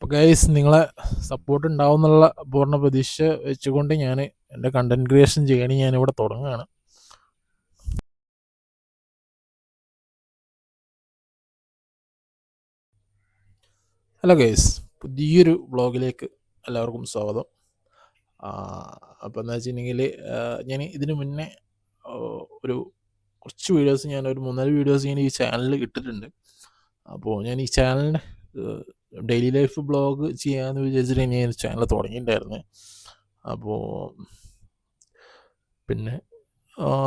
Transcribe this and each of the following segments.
അപ്പോൾ ഗൈസ് നിങ്ങളെ സപ്പോർട്ട് ഉണ്ടാവും എന്നുള്ള പൂർണ്ണ പ്രതീക്ഷ വെച്ചുകൊണ്ട് ഞാൻ എൻ്റെ കണ്ടന്റ് ക്രിയേഷൻ ജേണി ഞാനിവിടെ തുടങ്ങുകയാണ്. ഹലോ ഗൈസ്, പുതിയൊരു വ്ളോഗിലേക്ക് എല്ലാവർക്കും സ്വാഗതം. അപ്പോൾ എന്താ വെച്ചിട്ടുണ്ടെങ്കിൽ ഞാൻ ഇതിനു മുന്നേ ഒരു കുറച്ച് വീഡിയോസ് ഒരു 3-4 വീഡിയോസ് ഞാൻ ഈ ചാനലിൽ ഇട്ടിട്ടുണ്ട്. അപ്പോൾ ഞാൻ ഈ ചാനലിൻ്റെ ഡെയിലി ലൈഫ് ബ്ലോഗ് ചെയ്യാമെന്ന് വിചാരിച്ചിട്ട് ഞാൻ ചാനൽ തുടങ്ങിയിട്ടുണ്ടായിരുന്നു. അപ്പോൾ പിന്നെ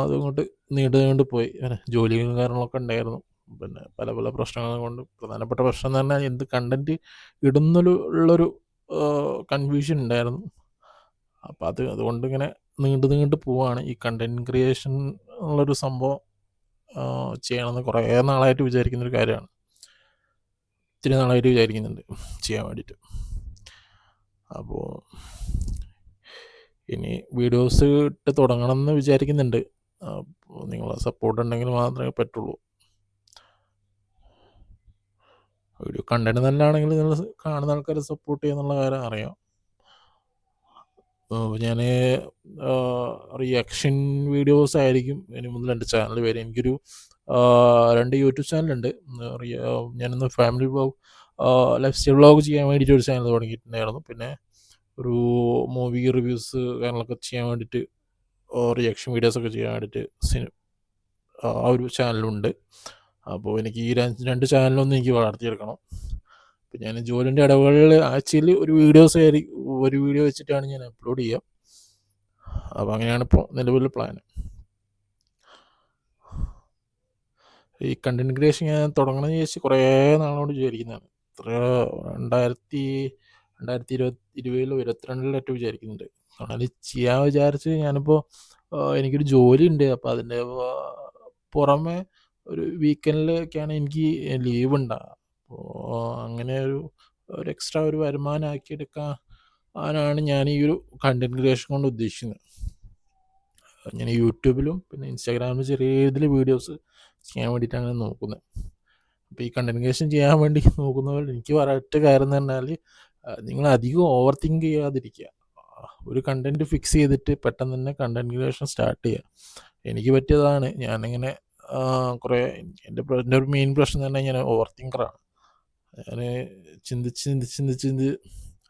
അതുകൊണ്ട് നീണ്ടു പോയി, ജോലിയും കാര്യങ്ങളൊക്കെ ഉണ്ടായിരുന്നു. പിന്നെ പല പല പ്രശ്നങ്ങൾ കൊണ്ട് പ്രധാനപ്പെട്ട പ്രശ്നം എന്ന് പറഞ്ഞാൽ എന്ത് കണ്ടൻറ്റ് ഇടുന്നുള്ളൊരു കൺഫ്യൂഷൻ ഉണ്ടായിരുന്നു. അപ്പോൾ അതുകൊണ്ട് ഇങ്ങനെ നീണ്ടു പോവാണ്. ഈ കണ്ടൻറ് ക്രിയേഷൻ എന്നുള്ളൊരു സംഭവം ചെയ്യണമെന്ന് കുറേ നാളായിട്ട് വിചാരിക്കുന്നൊരു കാര്യമാണ്. ഇത്തിരി നാളായിട്ട് വിചാരിക്കുന്നുണ്ട് ചെയ്യാൻ വേണ്ടിയിട്ട്. അപ്പോൾ ഇനി വീഡിയോസ് ഇട്ട് തുടങ്ങണം എന്ന് വിചാരിക്കുന്നുണ്ട്. അപ്പോൾ നിങ്ങളെ സപ്പോർട്ട് ഉണ്ടെങ്കിൽ മാത്രമേ പറ്റുള്ളൂ. വീഡിയോ കണ്ടന്റ് നല്ലതാണെങ്കിൽ നിങ്ങൾ കാണുന്ന ആൾക്കാരെ സപ്പോർട്ട് ചെയ്യുന്നുള്ള കാര്യം അറിയാം. ഞാൻ റിയാക്ഷൻ വീഡിയോസ് ആയിരിക്കും ഇനി മുതൽ എൻ്റെ ചാനൽ വരെ. എനിക്കൊരു 2 യൂട്യൂബ് ചാനലുണ്ട്. ഞാനിന്ന് family vlog, life style vlog ചെയ്യാൻ വേണ്ടിയിട്ട് ഒരു ചാനൽ തുടങ്ങിയിട്ടുണ്ടായിരുന്നു. പിന്നെ ഒരു മൂവി റിവ്യൂസ് കാര്യങ്ങളൊക്കെ ചെയ്യാൻ വേണ്ടിയിട്ട്, റിയാക്ഷൻ വീഡിയോസൊക്കെ ചെയ്യാൻ വേണ്ടിയിട്ട് ആ ഒരു ചാനലുണ്ട്. അപ്പോൾ എനിക്ക് ഈ 2 ചാനലൊന്നും എനിക്ക് വളർത്തിയെടുക്കണം. അപ്പോൾ ഞാൻ ജോലിൻ്റെ ഇടവേളയിൽ ആഴ്ചയിൽ ഒരു വീഡിയോ വെച്ചിട്ടാണ് ഞാൻ അപ്ലോഡ് ചെയ്യുക. അപ്പോൾ അങ്ങനെയാണ് ഇപ്പോൾ നിലവിൽ പ്ലാൻ. ഈ കണ്ടന്റ് ക്രിയേഷൻ ഞാൻ തുടങ്ങണമെന്ന് വിചാരിച്ച് കുറേ നാളോട് വിചാരിക്കുന്നതാണ്. 2022 വിചാരിക്കുന്നുണ്ട്. അത് ചെയ്യാൻ വിചാരിച്ച് ഞാനിപ്പോൾ എനിക്കൊരു ജോലി ഉണ്ട്. അപ്പോൾ അതിൻ്റെ പുറമെ ഒരു വീക്കെൻഡിലൊക്കെയാണ് എനിക്ക് ലീവ് ഉണ്ടാകുക. അപ്പോൾ അങ്ങനെ ഒരു എക്സ്ട്രാ ഒരു വരുമാനമാക്കി എടുക്കാനാണ് ഞാൻ ഈ ഒരു കണ്ടന്റ് ക്രിയേഷൻ കൊണ്ട് ഉദ്ദേശിക്കുന്നത്. ഞാൻ യൂട്യൂബിലും പിന്നെ ഇൻസ്റ്റാഗ്രാമിലും ചെറിയ ഇതിൽ വീഡിയോസ് ചെയ്യാൻ വേണ്ടിയിട്ടാണ് നോക്കുന്നത്. അപ്പോൾ ഈ കണ്ടന്റ് ക്രിയേഷൻ ചെയ്യാൻ വേണ്ടി നോക്കുന്നവർ എനിക്ക് പറയറ്റ കാര്യം എന്ന് പറഞ്ഞാൽ, നിങ്ങൾ അധികം ഓവർ തിങ്ക് ചെയ്യാതിരിക്കുക. ഒരു കണ്ടന്റ് ഫിക്സ് ചെയ്തിട്ട് പെട്ടെന്ന് തന്നെ കണ്ടന്റ് ക്രിയേഷൻ സ്റ്റാർട്ട് ചെയ്യുക. എനിക്ക് പറ്റിയതാണ്. ഞാനിങ്ങനെ കുറേ എൻ്റെ ഒരു മെയിൻ പ്രശ്നം എന്ന് പറഞ്ഞാൽ ഞാൻ ഓവർ തിങ്കറാണ്. ഞാൻ ചിന്തിച്ച്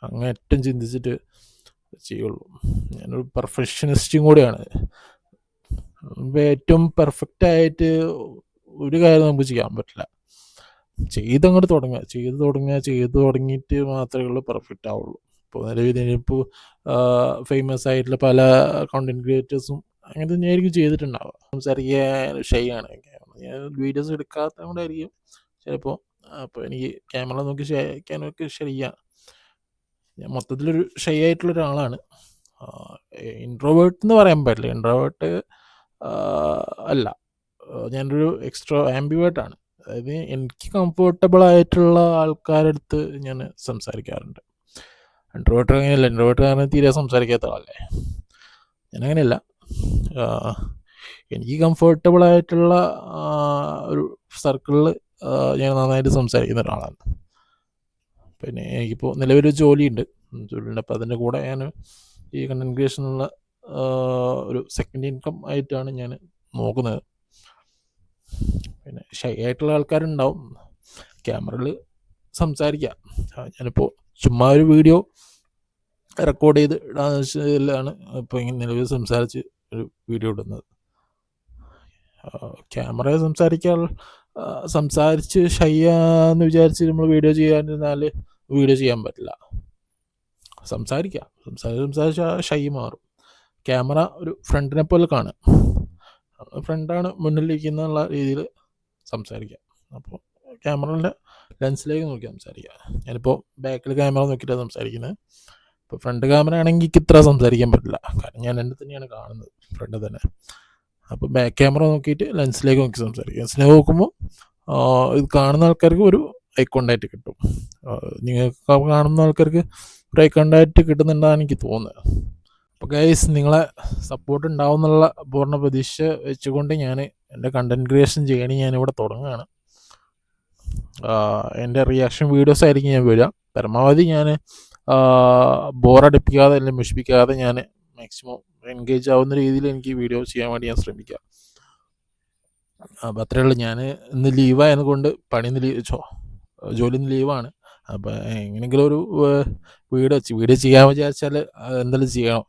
അങ്ങേറ്റം ചിന്തിച്ചിട്ട് ചെയ്യുള്ളൂ. ഞാനൊരു പെർഫെക്ഷനിസ്റ്റും കൂടിയാണ്. ഏറ്റവും പെർഫെക്റ്റായിട്ട് ഒരു കാര്യം നമുക്ക് ചെയ്യാൻ പറ്റില്ല. ചെയ്തങ്ങോട്ട് തുടങ്ങിയിട്ട് മാത്രമേ ഉള്ളൂ പെർഫെക്റ്റ് ആവുള്ളൂ. ഇപ്പോൾ നിലവിൽ ഇപ്പോൾ ഫേമസ് ആയിട്ടുള്ള പല കണ്ടന്റ് ക്രിയേറ്റേഴ്സും അങ്ങനെ തന്നെയായിരിക്കും ചെയ്തിട്ടുണ്ടാവുക. സംസാരിക്കാൻ ഷൈ ആണ്. ഞാൻ വീഡിയോസ് എടുക്കാത്തത് കൊണ്ടായിരിക്കും ചിലപ്പോൾ. അപ്പോൾ എനിക്ക് ക്യാമറ നോക്കി ഷെയറിക്കാനൊക്കെ ഷൈയാണ്. ഞാൻ മൊത്തത്തിലൊരു ഷൈ ആയിട്ടുള്ളൊരാളാണ്. ഇൻട്രോവേർട്ട് എന്ന് പറയാൻ പറ്റില്ല. ഇൻട്രോവേർട്ട് അല്ല, ഞാനൊരു ആംബിവേർട്ടാണ്. അതായത് എനിക്ക് കംഫർട്ടബിൾ ആയിട്ടുള്ള ആൾക്കാരുടെ അടുത്ത് ഞാൻ സംസാരിക്കാറുണ്ട്. ഇൻട്രോവേർട്ട് അങ്ങനെയല്ല. ഇൻട്രോവേർട്ട് കാരണം തീരെ സംസാരിക്കാത്ത ആളല്ലേ. ഞാനങ്ങനെയല്ല. എനിക്ക് കംഫർട്ടബിൾ ആയിട്ടുള്ള ഒരു സർക്കിളിൽ ഞാൻ നന്നായിട്ട് സംസാരിക്കുന്ന ഒരാളാണ്. പിന്നെ എനിക്കിപ്പോൾ നിലവിലൊരു ജോലിയുണ്ട്. അപ്പോൾ അതിൻ്റെ കൂടെ ഞാൻ ഈ കണ്ടന്റ് ക്രിയേഷനുള്ള ഒരു സെക്കൻഡ് ഇൻകം ആയിട്ടാണ് ഞാൻ നോക്കുന്നത്. പിന്നെ ഷൈ ആയിട്ടുള്ള ആൾക്കാരുണ്ടാവും. ക്യാമറയിൽ സംസാരിക്കാം. ഞാനിപ്പോൾ ചുമ്മാ ഒരു വീഡിയോ റെക്കോർഡ് ചെയ്ത് ഇടാന്ന് വെച്ചാലാണ് ഇപ്പോൾ ഇങ്ങനെ നിലവിൽ സംസാരിച്ച് ഒരു വീഡിയോ ഇടുന്നത്. ക്യാമറ സംസാരിച്ച് ഷൈയാന്ന് വിചാരിച്ച് നമ്മൾ വീഡിയോ ചെയ്യാനിരുന്നാൽ വീഡിയോ ചെയ്യാൻ പറ്റില്ല. സംസാരിച്ച ഷൈ മാറും. ക്യാമറ ഒരു ഫ്രണ്ടിനെ പോലെ കാണുക. ഫ്രണ്ടാണ് മുന്നിലിരിക്കുന്നുള്ള രീതിയിൽ സംസാരിക്കാം. അപ്പോൾ ക്യാമറയുടെ ലെൻസിലേക്ക് നോക്കി സംസാരിക്കുക. ഞാനിപ്പോൾ ബാക്കിൽ ക്യാമറ നോക്കിയിട്ടാണ് സംസാരിക്കുന്നത്. ഇപ്പോൾ ഫ്രണ്ട് ക്യാമറ ആണെങ്കിൽ എനിക്ക് ഇത്ര സംസാരിക്കാൻ പറ്റില്ല. കാരണം ഞാൻ എൻ്റെ തന്നെയാണ് കാണുന്നത്, ഫ്രണ്ട് തന്നെ. അപ്പോൾ ബാക്ക് ക്യാമറ നോക്കിയിട്ട് ലെൻസിലേക്ക് നോക്കി സംസാരിക്കുക. ലെൻസിലേക്ക് നോക്കുമ്പോൾ ഇത് കാണുന്ന ആൾക്കാർക്ക് ഒരു ഐ കോണ്ടാക്റ്റ് കിട്ടും. നിങ്ങൾക്ക് കാണുന്ന ആൾക്കാർക്ക് ഒരു ഐ കോണ്ടാക്റ്റ് കിട്ടുന്നുണ്ടെന്നാണ് എനിക്ക് തോന്നുന്നത്. അപ്പോൾ ഗൈസ് നിങ്ങളെ സപ്പോർട്ട് ഉണ്ടാവും എന്നുള്ള പൂർണ്ണ പ്രതീക്ഷ വെച്ചുകൊണ്ട് ഞാൻ എൻ്റെ കണ്ടന്റ് ക്രിയേഷൻ ജേണി ഞാനിവിടെ തുടങ്ങുകയാണ്. എൻ്റെ റിയാക്ഷൻ വീഡിയോസ് ആയിരിക്കും ഞാൻ വരിക. പരമാവധി ഞാൻ ബോറടിപ്പിക്കാതെ അല്ലെങ്കിൽ മുഷിപ്പിക്കാതെ ഞാൻ മാക്സിമം എൻഗേജ് ആവുന്ന രീതിയിൽ എനിക്ക് വീഡിയോ ചെയ്യാൻ വേണ്ടി ഞാൻ ശ്രമിക്കാം. അപ്പോൾ അത്രയേ ഉള്ളൂ. ഞാൻ ഇന്ന് ലീവായത് കൊണ്ട് ജോലി ഇന്ന് ലീവാണ്. അപ്പോൾ എങ്ങനെയെങ്കിലും ഒരു വീഡിയോ ചെയ്യാൻ വിചാരിച്ചാൽ എന്തായാലും ചെയ്യണം.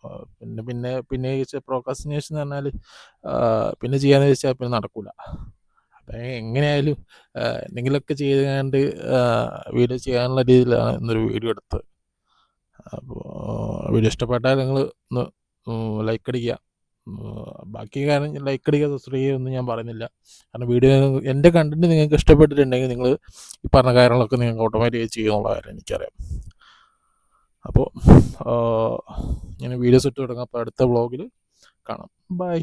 പിന്നെ പ്രോക്രാസ്റ്റിനേഷൻ എന്ന് പറഞ്ഞാൽ പിന്നെ ചെയ്യാമെന്ന് വെച്ചാൽ പിന്നെ നടക്കില്ല. അപ്പം എങ്ങനെയായാലും എന്തെങ്കിലുമൊക്കെ ചെയ്തുകൊണ്ട് വീഡിയോ ചെയ്യാനുള്ള രീതിയിലാണ് ഇന്നൊരു വീഡിയോ എടുത്തത്. അപ്പോൾ വീഡിയോ ഇഷ്ടപ്പെട്ടാൽ നിങ്ങൾ ഒന്ന് ലൈക്ക് അടിക്കുക. ബാക്കി കാര്യം ലൈക്ക് അടിക്കുക, സബ്സ്ക്രൈബ് ചെയ്യുമെന്ന് ഞാൻ പറയുന്നില്ല. കാരണം വീഡിയോ എൻ്റെ കണ്ടൻറ്റ് നിങ്ങൾക്ക് ഇഷ്ടപ്പെട്ടിട്ടുണ്ടെങ്കിൽ നിങ്ങൾ ഈ പറഞ്ഞ കാര്യങ്ങളൊക്കെ നിങ്ങൾക്ക് ഓട്ടോമാറ്റിക്കായി ചെയ്യുന്നുള്ള കാര്യം എനിക്കറിയാം. അപ്പോൾ ഞാൻ വീഡിയോസ് ഇട്ട് തുടങ്ങാം. അപ്പോൾ അടുത്ത വ്ളോഗിൽ കാണാം. ബൈ.